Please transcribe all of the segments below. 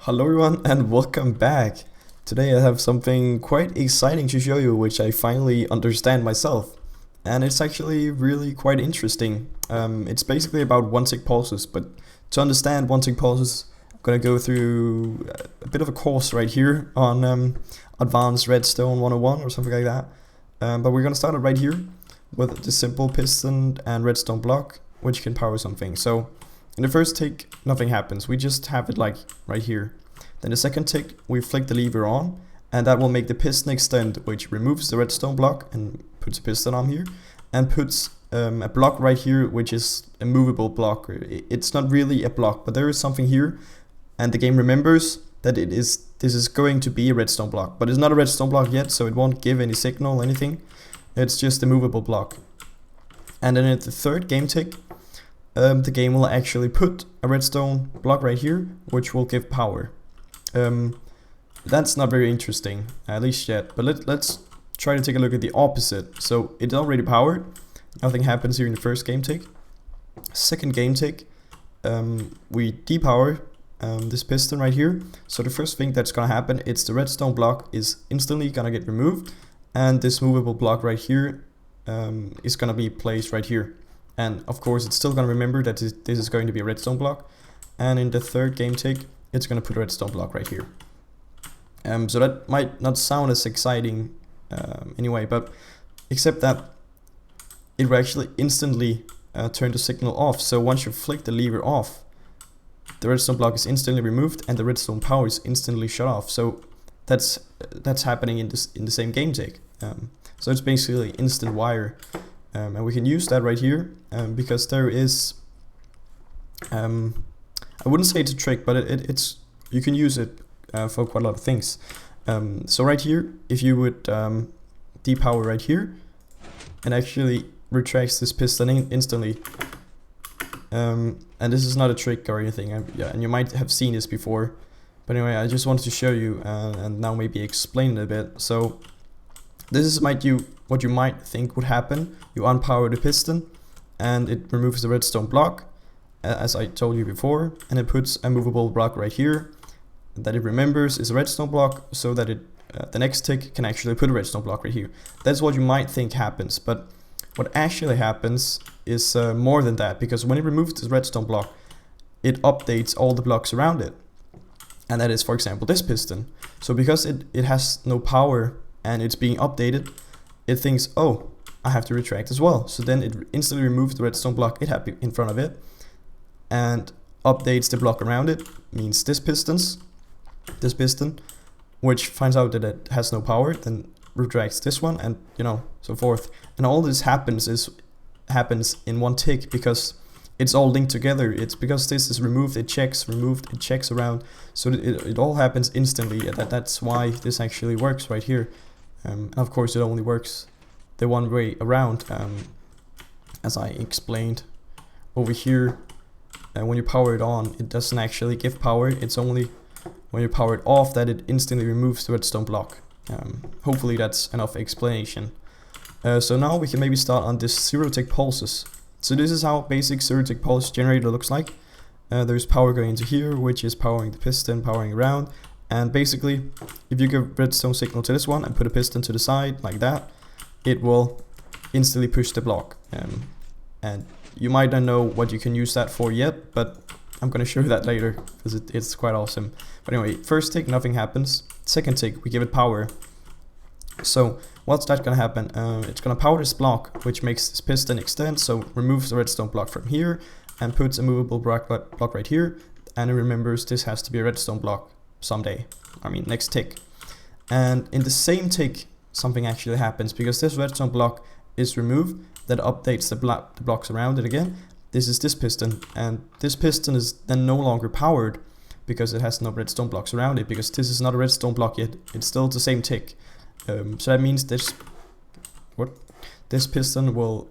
Hello everyone and welcome back. Today I have something quite exciting to show you, which I finally understand myself. And it's actually really quite interesting. It's basically about one-tick pulses, but to understand one-tick pulses, I'm gonna go through a bit of a course right here on Advanced Redstone 101 or something like that. But we're gonna start it right here with the simple piston and redstone block, which can power something. So in the first tick, nothing happens. We just have it like right here. Then the second tick, we flick the lever on, and that will make the piston extend, which removes the redstone block and puts a piston on here, and puts a block right here, which is a movable block. It's not really a block, but there is something here, and the game remembers that this is going to be a redstone block, but it's not a redstone block yet, so it won't give any signal or anything. It's just a movable block. And then at the third game tick, the game will actually put a redstone block right here, which will give power. That's not very interesting, at least yet, but let's try to take a look at the opposite. So it's already powered, nothing happens here in the first game tick. Second game tick, we depower this piston right here. So the first thing that's gonna happen, it's the redstone block is instantly gonna get removed, and this movable block right here is gonna be placed right here. And of course it's still gonna remember that this is going to be a redstone block, and in the third game tick it's gonna put a redstone block right here. So that might not sound as exciting anyway, but except that it will actually instantly turn the signal off. So once you flick the lever off, the redstone block is instantly removed and the redstone power is instantly shut off. So that's happening in the same game tick. So it's basically instant wire. And we can use that right here because there is, I wouldn't say it's a trick, but it's you can use it for quite a lot of things. So right here, if you would depower right here, and actually retracts this piston instantly. And this is not a trick or anything, yeah, and you might have seen this before. But anyway, I just wanted to show you and now maybe explain it a bit. So this is what you might think would happen. You unpower the piston and it removes the redstone block, as I told you before, and it puts a movable block right here that it remembers is a redstone block, so that it the next tick can actually put a redstone block right here. That's what you might think happens, but what actually happens is more than that, because when it removes this redstone block, it updates all the blocks around it, and that is, for example, this piston. So because it has no power and it's being updated, it thinks, oh, I have to retract as well. So then it instantly removes the redstone block it had in front of it and updates the block around it, means this piston, which finds out that it has no power, then retracts this one, and so forth. And all this happens in one tick because it's all linked together. It's because this is removed, it checks around, so it all happens instantly. That's why this actually works right here. And of course it only works the one way around, as I explained over here. When you power it on, it doesn't actually give power. It's only when you power it off that it instantly removes the redstone block. Hopefully that's enough explanation. So now we can maybe start on this zero-tick pulses. So this is how basic zero-tick pulse generator looks like. There's power going into here, which is powering the piston, powering around. And basically, if you give redstone signal to this one and put a piston to the side like that, it will instantly push the block. And you might not know what you can use that for yet, but I'm gonna show you that later because it's quite awesome. But anyway, first tick, nothing happens. Second tick, we give it power. So what's that gonna happen? It's gonna power this block, which makes this piston extend, so removes the redstone block from here and puts a movable block right here, and it remembers this has to be a redstone block someday. I mean, next tick. And in the same tick, something actually happens because this redstone block is removed. That updates the blocks around it again. This is this piston, and this piston is then no longer powered because it has no redstone blocks around it, because this is not a redstone block yet. It's still the same tick. So that means this piston will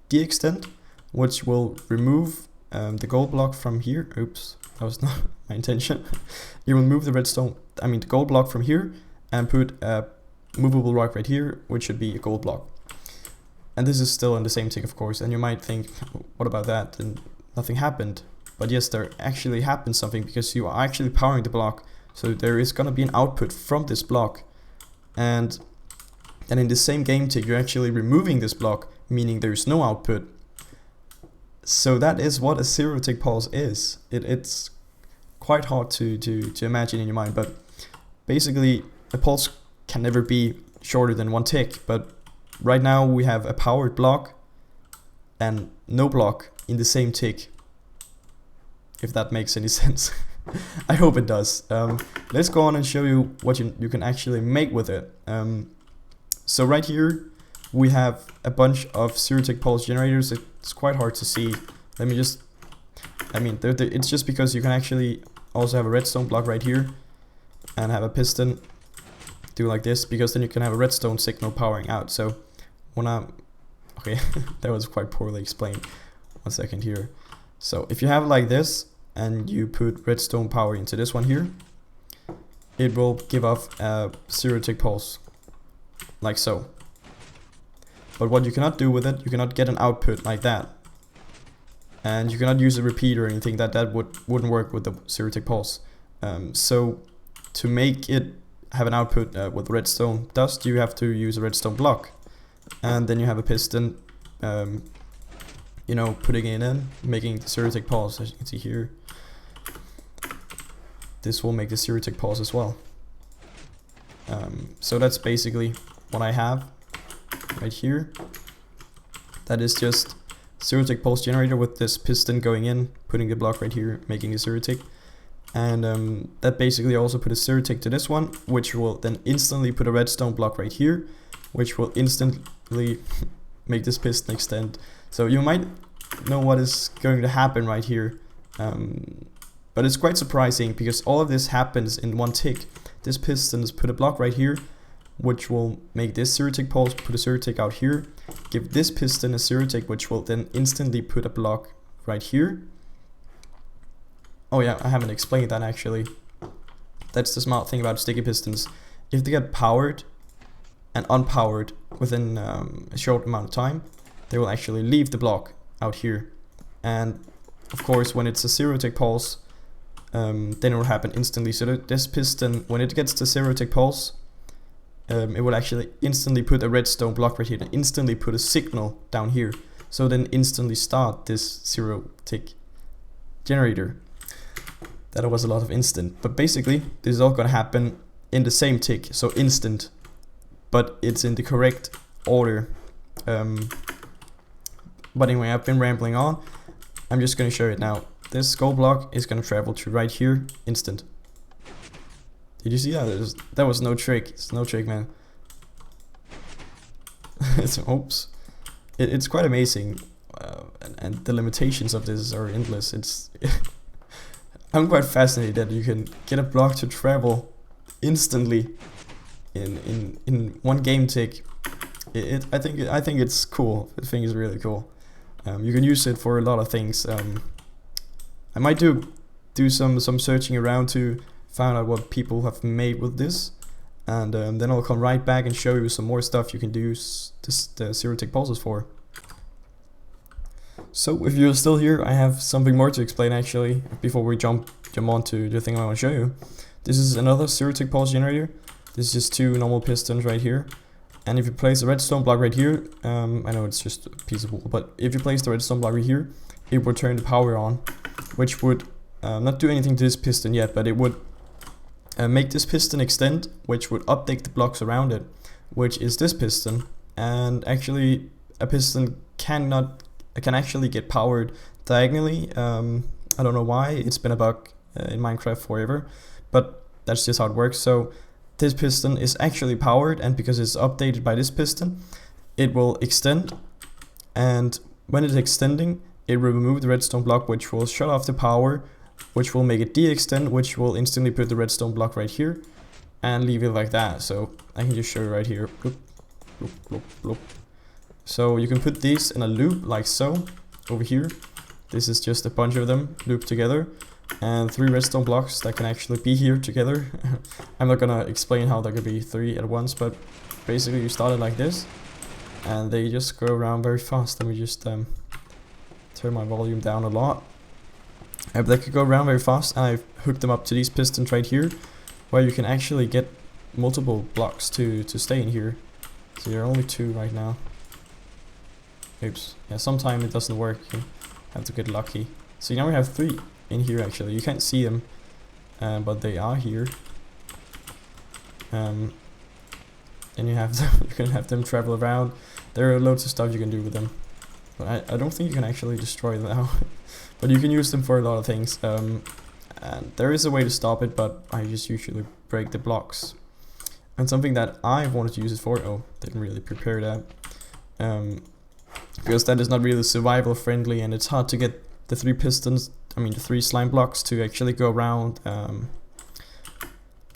de-extend, which will remove the gold block from here. Oops, that was not my intention. You will move the gold block from here and put a movable block right here, which should be a gold block. And this is still in the same tick, of course, and you might think, what about that? And nothing happened. But yes, there actually happened something, because you are actually powering the block So there is gonna be an output from this block, and in the same game tick you're actually removing this block, meaning there's no output. So that is what a zero tick pulse is. It's quite hard to imagine in your mind, but basically a pulse can never be shorter than 1 tick. But right now we have a powered block and no block in the same tick, if that makes any sense. I hope it does. Let's go on and show you what you can actually make with it. So right here we have a bunch of zero tick pulse generators. It's quite hard to see. Let me just, it's just because you can actually also have a redstone block right here and have a piston do like this, because then you can have a redstone signal powering out. So when okay, that was quite poorly explained. 1 second here. So if you have it like this and you put redstone power into this one here, it will give off a zero tick pulse like so. But what you cannot do with it, you cannot get an output like that, and you cannot use a repeater or anything. That wouldn't work with the zero tick pulse. So to make it have an output with redstone dust, you have to use a redstone block, and then you have a piston, putting it in, making the zero tick pulse. As you can see here, this will make the zero tick pulse as well. So that's basically what I have right here. That is just zero tick pulse generator with this piston going in, putting the block right here, making a zero tick. And that basically also put a zero tick to this one, which will then instantly put a redstone block right here, which will instantly make this piston extend. So you might know what is going to happen right here, but it's quite surprising because all of this happens in 1 tick. This piston is put a block right here, which will make this zero tick pulse, put a zero tick out here, give this piston a zero tick, which will then instantly put a block right here. Oh yeah, I haven't explained that actually. That's the smart thing about sticky pistons. If they get powered and unpowered within a short amount of time, they will actually leave the block out here. And of course, when it's a zero tick pulse, then it will happen instantly. So this piston, when it gets to zero tick pulse, it will actually instantly put a redstone block right here and instantly put a signal down here. So then instantly start this zero tick generator. That was a lot of instant, but basically this is all gonna happen in the same tick, so instant, but it's in the correct order. But anyway, I've been rambling on. I'm just gonna show it now. This skull block is gonna travel to right here, instant. Did you see that? That was no trick. It's no trick, man. Oops. It's quite amazing, and the limitations of this are endless. I'm quite fascinated that you can get a block to travel instantly in 1 game tick. I think it's cool. I think it's really cool. You can use it for a lot of things. I might do some searching around to find out what people have made with this, and then I'll come right back and show you some more stuff you can use the zero tick pulses for. So if you're still here, I have something more to explain actually before we jump on to the thing I want to show you. This is another zero tick pulse generator. This is just 2 normal pistons right here, and if you place a redstone block right here, I know it's just a piece of wool, but if you place the redstone block right here, it would turn the power on, which would not do anything to this piston yet, but it would make this piston extend, which would update the blocks around it, which is this piston. And actually a piston can actually get powered diagonally. I don't know why, it's been a bug in Minecraft forever, but that's just how it works. So this piston is actually powered, and because it's updated by this piston, it will extend, and when it's extending, it will remove the redstone block, which will shut off the power, which will make it de-extend, which will instantly put the redstone block right here and leave it like that. So I can just show you right here. Bloop, bloop, bloop, bloop. So you can put these in a loop like so over here. This is just a bunch of them looped together, and 3 redstone blocks that can actually be here together. I'm not gonna explain how there could be 3 at once, but basically you start it like this, and they just go around very fast. Let me just turn my volume down a lot. They could go around very fast, and I've hooked them up to these pistons right here, where you can actually get multiple blocks to stay in here. So there are only 2 right now. Oops. Yeah, sometimes it doesn't work. You have to get lucky. So now we have 3 in here actually. You can't see them, but they are here. And you have them, you can have them travel around. There are loads of stuff you can do with them. But I don't think you can actually destroy them now. But you can use them for a lot of things. And there is a way to stop it, but I just usually break the blocks. And something that I wanted to use it for, oh, didn't really prepare that. Because that is not really survival friendly, and it's hard to get the 3 pistons, I mean the 3 slime blocks to actually go around.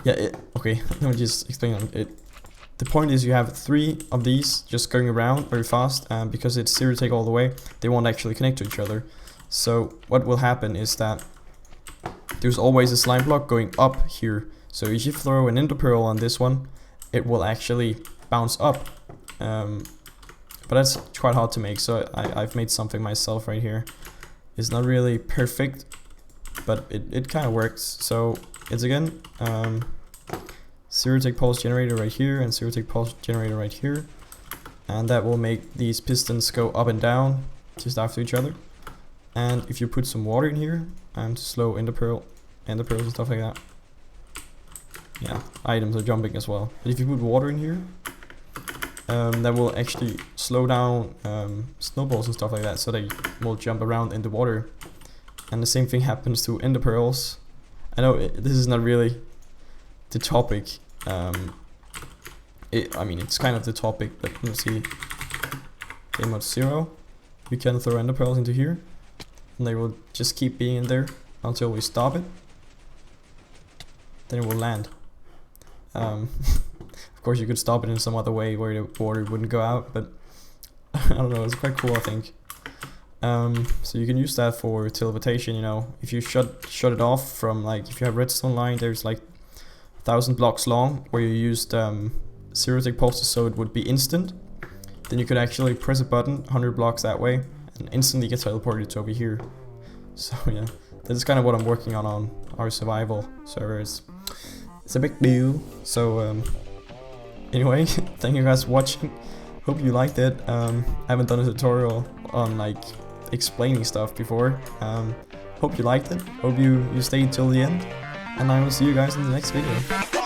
Yeah, okay, let me just explain on it. The point is you have 3 of these just going around very fast, and because it's zero take all the way, they won't actually connect to each other. So what will happen is that there's always a slime block going up here. So if you throw an ender pearl on this one, it will actually bounce up. But that's quite hard to make, so I've made something myself right here. It's not really perfect, but it kind of works. So it's again zero take pulse generator right here and zero take pulse generator right here, and that will make these pistons go up and down just after each other. And if you put some water in here and slow ender pearls and stuff like that, yeah, items are jumping as well. But if you put water in here, that will actually slow down snowballs and stuff like that, so they will jump around in the water. And the same thing happens to ender pearls. I know this is not really the topic. I mean, it's kind of the topic, but let's see. Game mode 0. We can throw ender pearls into here, and they will just keep being in there until we stop it. Then it will land. Of course, you could stop it in some other way where the water wouldn't go out, but I don't know, it's quite cool, I think. So you can use that for teleportation, you know. If you shut it off from, like, if you have redstone line, there's like 1,000 blocks long where you used zero take pulses, so it would be instant. Then you could actually press a button 100 blocks that way and instantly get teleported to over here. So yeah, that's kind of what I'm working on our survival servers. It's a big deal. So anyway, thank you guys for watching. Hope you liked it. I haven't done a tutorial on like explaining stuff before. Hope you liked it. Hope you stayed till the end, and I will see you guys in the next video.